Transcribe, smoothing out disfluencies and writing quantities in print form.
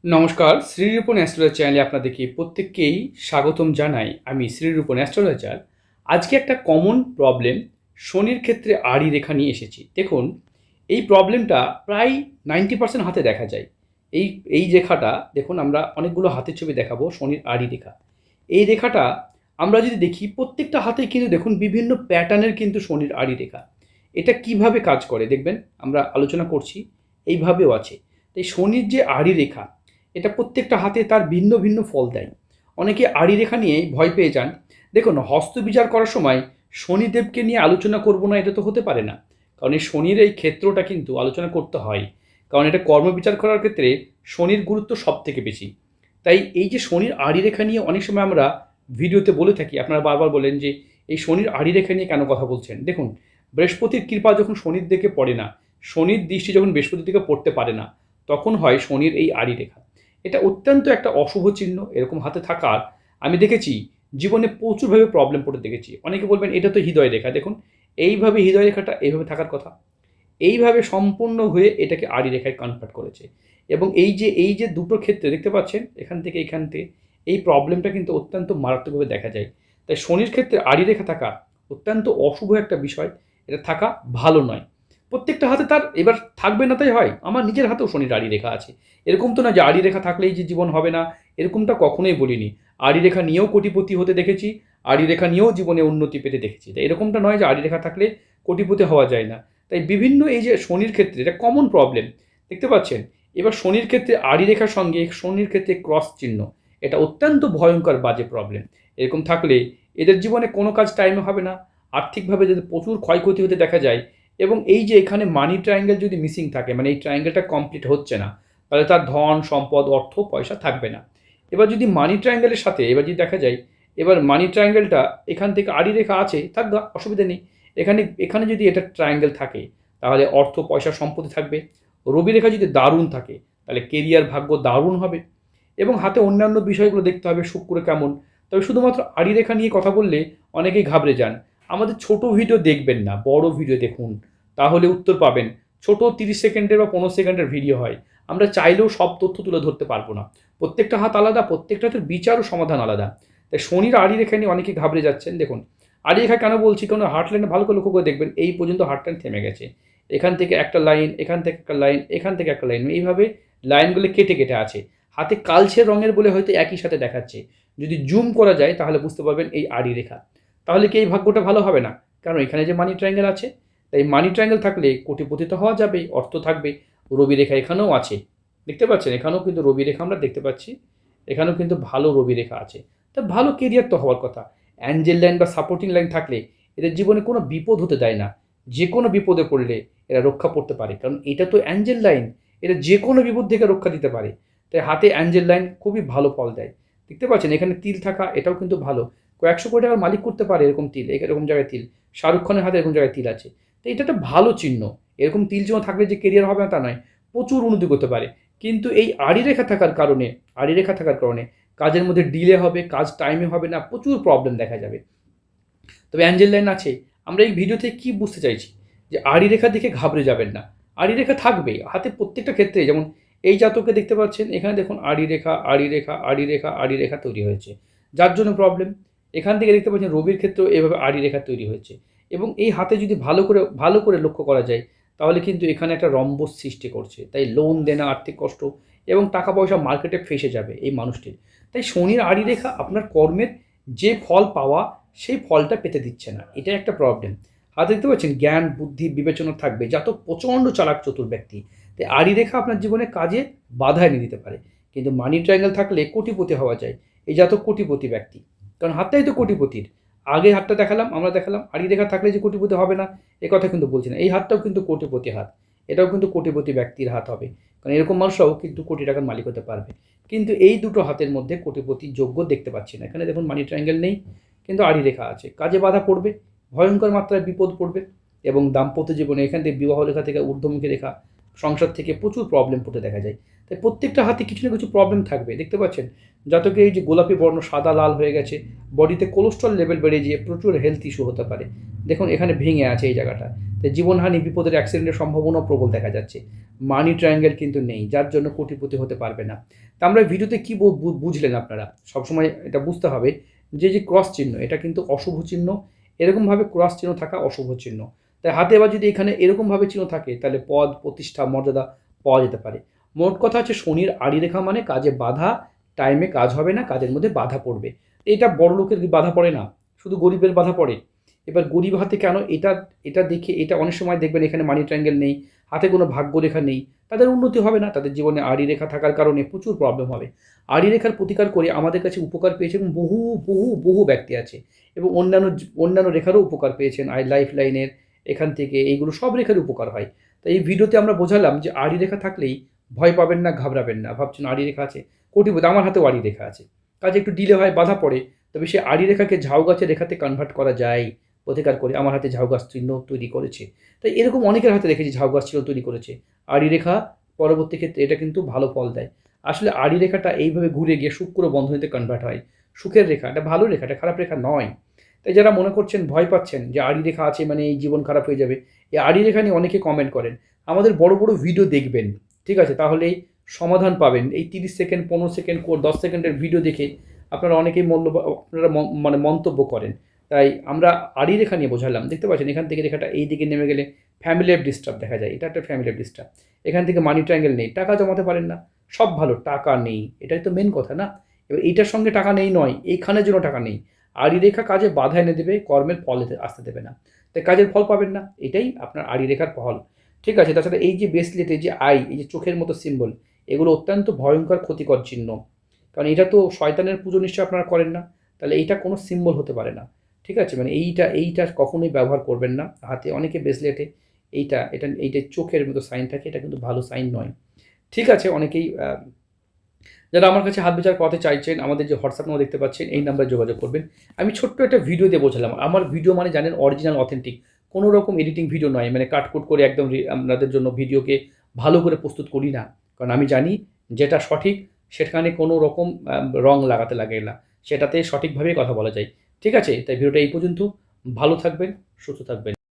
নমস্কার, শ্রীরূপন অ্যাস্ট্রোলজার চ্যানেলে আপনাদেরকে প্রত্যেককেই স্বাগতম জানাই। আমি শ্রীরূপন অ্যাস্ট্রোলজার। আজকে একটা কমন প্রবলেম শনির ক্ষেত্রে আড়ি রেখা নিয়ে এসেছি। দেখুন, এই প্রবলেমটা প্রায় 90% হাতে দেখা যায়। এই এই রেখাটা দেখুন, আমরা অনেকগুলো হাতের ছবি দেখাবো শনির আড়ি রেখা। এই রেখাটা আমরা যদি দেখি প্রত্যেকটা হাতেই কিন্তু দেখুন বিভিন্ন প্যাটার্নের কিন্তু শনির আড়ি রেখা। এটা কিভাবে কাজ করে দেখবেন, আমরা আলোচনা করছি। এইভাবেও আছে। তাই শনির যে আড়ি রেখা, এটা প্রত্যেকটা হাতে তার ভিন্ন ভিন্ন ফল দেয়। অনেকে আড়ি রেখা নিয়ে ভয় পেয়ে যান। দেখুন, হস্তবিচার করার সময় শনিদেবকে নিয়ে আলোচনা করব না, এটা তো হতে পারে না। কারণ এই শনির এই ক্ষেত্রটা কিন্তু আলোচনা করতে হয়। কারণ এটা কর্মবিচার করার ক্ষেত্রে শনির গুরুত্ব সব থেকে বেশি। তাই এই যে শনির আড়ি রেখা নিয়ে অনেক সময় আমরা ভিডিওতে বলে থাকি, আপনারা বারবার বলেন যে এই শনির আড়ি রেখা নিয়ে কেন কথা বলছেন। দেখুন, বৃহস্পতির কৃপা যখন শনির দিকে পড়ে না, শনির দৃষ্টি যখন বৃহস্পতির দিকে পড়তে পারে না, তখন হয় শনির এই আড়ি রেখা। এটা অত্যন্ত একটা অশুভ চিহ্ন এরকম হাতে থাকার। আমি দেখেছি জীবনে প্রচুরভাবে প্রবলেম পড়ে দেখেছি। অনেকে বলবেন এটা তো হৃদয় রেখা। দেখুন, এইভাবে হৃদয় রেখাটা এইভাবে থাকার কথা। এইভাবে সম্পূর্ণ হয়ে এটাকে আড়ি রেখায় কনভার্ট করেছে। এবং এই যে দুটো ক্ষেত্রে দেখতে পাচ্ছেন, এখান থেকে এখান থেকে এই প্রবলেমটা কিন্তু অত্যন্ত মারাত্মকভাবে দেখা যায়। তাই শনির ক্ষেত্রে আড়ি রেখা থাকা অত্যন্ত অশুভ একটা বিষয়। এটা থাকা ভালো নয়। প্রত্যেকটা হাতে তার এবার থাকবে না তাই হয়। আমার নিজের হাতেও শনির আড়ি রেখা আছে। এরকম তো না যে আড়ি রেখা থাকলেই যে জীবন হবে না, এরকমটা কখনোই বলিনি। আড়ি রেখা নিয়েও কোটিপতি হতে দেখেছি, আড়ি রেখা নিয়েও জীবনে উন্নতি পেতে দেখেছি। তাই এরকমটা নয় যে আড়ি রেখা থাকলে কোটিপতি হওয়া যায় না। তাই বিভিন্ন এই যে শনির ক্ষেত্রে এটা কমন প্রবলেম দেখতে পাচ্ছেন। এবার শনির ক্ষেত্রে আড়ি রেখার সঙ্গে শনির ক্ষেত্রে ক্রস চিহ্ন, এটা অত্যন্ত ভয়ঙ্কর বাজে প্রবলেম। এরকম থাকলে এদের জীবনে কোনো কাজ টাইমে হবে না, আর্থিকভাবে যদি প্রচুর ক্ষয়ক্ষতি হতে দেখা যায়। এবং এই যে এখানে মানি ট্রায়াঙ্গেল যদি মিসিং থাকে, মানে এই ট্রায়াঙ্গেলটা কমপ্লিট হচ্ছে না, তাহলে তার ধন সম্পদ অর্থ পয়সা থাকবে না। এবার যদি মানি ট্রায়াঙ্গেলের সাথে এবার যদি দেখা যায়, এবার মানি ট্রায়াঙ্গেলটা এখান থেকে আড়ি রেখা আছে থাকবে, অসুবিধা নেই। এখানে এখানে যদি এটা ট্রায়াঙ্গেল থাকে, তাহলে অর্থ পয়সা সম্পত্তি থাকবে। রবি রেখা যদি দারুণ থাকে, তাহলে কেরিয়ার ভাগ্য দারুণ হবে। এবং হাতে অন্যান্য বিষয়গুলো দেখতে হবে শুক্র কেমন। তবে শুধুমাত্র আড়ি রেখা নিয়ে কথা বললে অনেকেই ঘাবড়ে যান। আমাদের ছোট ভিডিও দেখবেন না, বড় ভিডিও দেখুন, তাহলে উত্তর পাবেন। ছোট 30 সেকেন্ডের বা 15 সেকেন্ডের ভিডিও হয়। আমরা চাইলেও সব তথ্য তুলে ধরতে পারবো না। প্রত্যেকটা হাত আলাদা, প্রত্যেকটা হাতের বিচার ও সমাধান আলাদা। তাই শনির আড়ি রেখা নিয়ে অনেকে ঘাবড়ে যাচ্ছেন। দেখুন, আড়ি রেখা কেন বলছি, কারণ হার্টলাইনে ভালো করে লক্ষ্য করে দেখবেন এই পর্যন্ত হার্টলাইন থেমে গেছে। এখান থেকে একটা লাইন, এখান থেকে একটা লাইন, এখান থেকে একটা লাইন, এইভাবে লাইনগুলো কেটে কেটে আছে। হাতে কালচে রঙের বলে হয়তো একই সাথে দেখাচ্ছে। যদি জুম করা যায় তাহলে বুঝতে পারবেন এই আড়ি রেখা। তাহলে কি এই ভাগ্যটা ভালো হবে না? কারণ এখানে যে মানি ট্রায়াঙ্গেল আছে, তাই মানি ট্রায়াঙ্গেল থাকলে কোটিপতি তো হওয়া যাবেই, অর্থ থাকবে। রবি রেখা এখানেও আছে, দেখতে পাচ্ছেন, এখানেও কিন্তু রবি রেখা আমরা দেখতে পাচ্ছি। এখানেও কিন্তু ভালো রবি রেখা আছে। তা ভালো কেরিয়ার তো হওয়ার কথা। অ্যাঞ্জেল লাইন বা সাপোর্টিং লাইন থাকলে এদের জীবনে কোনো বিপদ হতে দেয় না। যে কোনো বিপদে পড়লে এরা রক্ষা পড়তে পারে, কারণ এটা তো অ্যাঞ্জেল লাইন। এটা যে কোনো বিপদ থেকে রক্ষা দিতে পারে। তাই হাতে অ্যাঞ্জেল লাইন খুবই ভালো ফল দেয়। দেখতে পাচ্ছেন এখানে তিল থাকা, এটাও কিন্তু ভালো। কয়েকশো কোটি টাকার মালিক করতে পারে এরকম তিল, এরকম জায়গায় তিল। শাহরুখ খানের হাতে এরকম জায়গায় তিল আছে। তো এটা একটা ভালো চিহ্ন। এরকম তিল চিহ্ন থাকলে যে কেরিয়ার হবে না তা নয়, প্রচুর উন্নতি করতে পারে। কিন্তু এই আড়ি রেখা থাকার কারণে কাজের মধ্যে ডিলে হবে, কাজ টাইমে হবে না, প্রচুর প্রবলেম দেখা যাবে। তবে অ্যাঞ্জেল লাইন আছে। আমরা এই ভিডিও থেকে কী বুঝতে চাইছি, যে আড়ি রেখা দেখে ঘাবড়ে যাবেন না। আড়ি রেখা থাকবেই হাতে প্রত্যেকটা ক্ষেত্রে। যেমন এই জাতককে দেখতে পাচ্ছেন, এখানে দেখুন আড়ি রেখা, আড়ি রেখা, আড়ি রেখা, আড়ি রেখা তৈরি হয়েছে, যার জন্য প্রবলেম। এখান থেকে দেখতে পাচ্ছেন রবির ক্ষেত্রেও এভাবে আড়ি রেখা তৈরি হয়েছে। এবং এই হাতে যদি ভালো করে লক্ষ্য করা যায়, তাহলে কিন্তু এখানে একটা রম্বস সৃষ্টি করছে। তাই লোন দেনা, আর্থিক কষ্ট এবং টাকা পয়সা মার্কেটে ফেঁসে যাবে এই মানুষটির। তাই শনির আড়ি রেখা আপনার কর্মের যে ফল পাওয়া, সেই ফলটা পেতে দিচ্ছে না, এটাই একটা প্রবলেম। হাতে দেখতে পাচ্ছেন জ্ঞান বুদ্ধি বিবেচনা থাকবে, জাতক প্রচণ্ড চালাক চতুর ব্যক্তি। তাই আড়ি রেখা আপনার জীবনে কাজে বাধা এনে দিতে পারে। কিন্তু মানি ট্রায়াঙ্গেল থাকলে কোটিপতি হওয়া যায়। এই জাতক কোটিপতি ব্যক্তি, কারণ হাতটাই তো কোটিপতির। আগে হাতটা দেখালাম, আমরা দেখালাম আড়ি রেখা থাকলে যে কোটিপতি হবে না, এ কথা কিন্তু বলছি না। এই হাতটাও কিন্তু কোটিপতি হাত, এটাও কিন্তু কোটিপতি ব্যক্তির হাত হবে। কারণ এরকম মানুষরাও কিন্তু কোটি টাকার মালিক হতে পারবে। কিন্তু এই দুটো হাতের মধ্যে কোটিপতি যোগ্য দেখতে পাচ্ছি না। এখানে দেখুন মানি ট্রায়াঙ্গেল নেই, কিন্তু আড়ি রেখা আছে। কাজে বাধা পড়বে, ভয়ঙ্কর মাত্রায় বিপদ পড়বে। এবং দাম্পত্য জীবনে এখান থেকে বিবাহ রেখা থেকে ঊর্ধ্বমুখী রেখা সংসার থেকে প্রচুর প্রবলেম পড়তে দেখা যায়। তাই প্রত্যেকটা হাতে কিছু না কিছু প্রবলেম থাকবে। দেখতে পাচ্ছেন জাতকের এই যে গোলাপি বর্ণ সাদা লাল হয়ে গেছে, বডিতে কোলেস্ট্রল লেভেল বেড়ে গিয়ে প্রচুর হেলথ ইস্যু হতে পারে। দেখুন এখানে ভেঙে আছে এই জায়গাটা। তাই জীবনহানি, বিপদের, অ্যাক্সিডেন্টের সম্ভাবনা প্রবল দেখা যাচ্ছে। মানি ট্রায়াঙ্গেল কিন্তু নেই, যার জন্য কোটিপতি হতে পারবে না। তা আমরা ভিডিওতে কী বুঝলেন আপনারা? সবসময় এটা বুঝতে হবে যে ক্রস চিহ্ন, এটা কিন্তু অশুভ চিহ্ন। এরকমভাবে ক্রস চিহ্ন থাকা অশুভ চিহ্ন। তাই হাতে আবার যদি এখানে এরকমভাবে চিহ্ন থাকে, তাহলে পদ, প্রতিষ্ঠা, মর্যাদা পাওয়া যেতে পারে। মোট কথা হচ্ছে শনির আড়ি রেখা মানে কাজে বাধা, টাইমে কাজ হবে না, কাজের মধ্যে বাধা পড়বে। এটা বড় লোকের বাধা পড়ে না, শুধু গরিবের বাধা পড়ে। এবার গরিব হাতে কেন এটা, এটা দেখে এটা অনেক সময় দেখবেন এখানে মানি ট্রায়াঙ্গেল নেই, হাতে কোনো ভাগ্যরেখা নেই, তাদের উন্নতি হবে না। তাদের জীবনে আড়ি রেখা থাকার কারণে প্রচুর প্রবলেম হবে। আড়ি রেখার প্রতিকার করে আমাদের কাছে উপকার পেয়েছে এবং বহু বহু বহু ব্যক্তি আছে, এবং অন্যান্য রেখারও উপকার পেয়েছেন। লাইফ লাইনের এখান থেকে এইগুলো সব রেখার উপকার হয়। তাই এই ভিডিওতে আমরা বোঝালাম যে আড়ি রেখা থাকলেই ভয় পাবেন না, ঘাবড়াবেন না। ভাবছেন আড়ি রেখা আছে, কোটিপতি, আমার হাতেও আড়ি রেখা আছে, কাজে একটু ডিলে হয়, বাধা পড়ে, তবে সেই আড়ি রেখাকে ঝাউ গাছের রেখাতে কনভার্ট করা যায় প্রতিকার করে। আমার হাতে ঝাউ গাছ চিহ্ন তৈরি করেছে। তাই এরকম অনেকের হাতে দেখেছি ঝাউ গাছ চিহ্ন তৈরি করেছে। আড়ি রেখা পরবর্তী ক্ষেত্রে এটা কিন্তু ভালো ফল দেয়। আসলে আড়ি রেখাটা এইভাবে ঘুরে গিয়ে শুক্র বন্ধনীতে কনভার্ট হয়। সুখের রেখা, এটা ভালো রেখা, এটা খারাপ রেখা নয়। তাই যারা মনে করছেন, ভয় পাচ্ছেন যে আড়ি রেখা আছে মানে এই জীবন খারাপ হয়ে যাবে, এই আড়ি রেখা নিয়ে অনেকে কমেন্ট করেন। আমাদের বড় বড় ভিডিও দেখবেন, ঠিক আছে? তাহলেই সমাধান পাবেন। এই 30 সেকেন্ড, 15 সেকেন্ড, 10 সেকেন্ডের ভিডিও দেখে আপনারা অনেকেই আপনারা মানে মন্তব্য করেন। তাই আমরা আড়ি রেখা নিয়ে বোঝালাম। দেখতে পাচ্ছেন এখান থেকে রেখাটা এই দিকে নেমে গেলে ফ্যামিলি অফ ডিস্টার্ব দেখা যায়, এটা একটা ফ্যামিলি অফ ডিস্টার্ব। এখান থেকে মানি ট্রায়াঙ্গেল নেই, টাকা জমাতে পারেন না, সব ভালো, টাকা নেই, এটাই তো মেন কথা না? এবার এইটার সঙ্গে টাকা নেই নয়, এইখানের জন্য টাকা নেই। আড়ি রেখা কাজে বাধা এনে দেবে, কর্মের ফল আসতে দেবে না, তাই কাজের ফল পাবেন না। এটাই আপনার আড়ি রেখার ফল, ঠিক আছে? তাছাড়া এই যে ব্রেসলেট, এই যে আই, এই যে চোখের মতো সিম্বল, এগুলো অত্যন্ত ভয়ঙ্কর ক্ষতিকর চিহ্ন। কারণ এটা তো শয়তানের পুজো নিশ্চয় আপনারা করেন না, তাহলে এইটা কোনো সিম্বল হতে পারে না, ঠিক আছে? মানে এইটা কখনোই ব্যবহার করবেন না হাতে। অনেকে ব্রেসলেটে এইটা চোখের মতো সাইন থাকে, এটা কিন্তু ভালো সাইন নয়, ঠিক আছে? অনেকেই যারা আমার কাছে হাত বিচার করাতে চাইছেন, আমাদের যে হোয়াটসঅ্যাপ নাম্বার দেখতে পাচ্ছেন, এই নাম্বারে যোগাযোগ করবেন। আমি ছোট্ট একটা ভিডিও দিয়ে বোঝালাম। আমার ভিডিও মানে জানেন অরিজিনাল, অথেন্টিক, কোনো রকম এডিটিং ভিডিও নয়, মানে কাটকুট করে একদম আপনাদের জন্য ভিডিওকে ভালো করে প্রস্তুত করি না। কারণ আমি জানি যেটা সঠিক সেখানে কোনো রকম রং লাগাতে লাগে না, সেটাতে সঠিকভাবেই কথা বলা যায়, ঠিক আছে? তাই ভিডিওটা এই পর্যন্ত। ভালো থাকবেন, সুস্থ থাকবেন।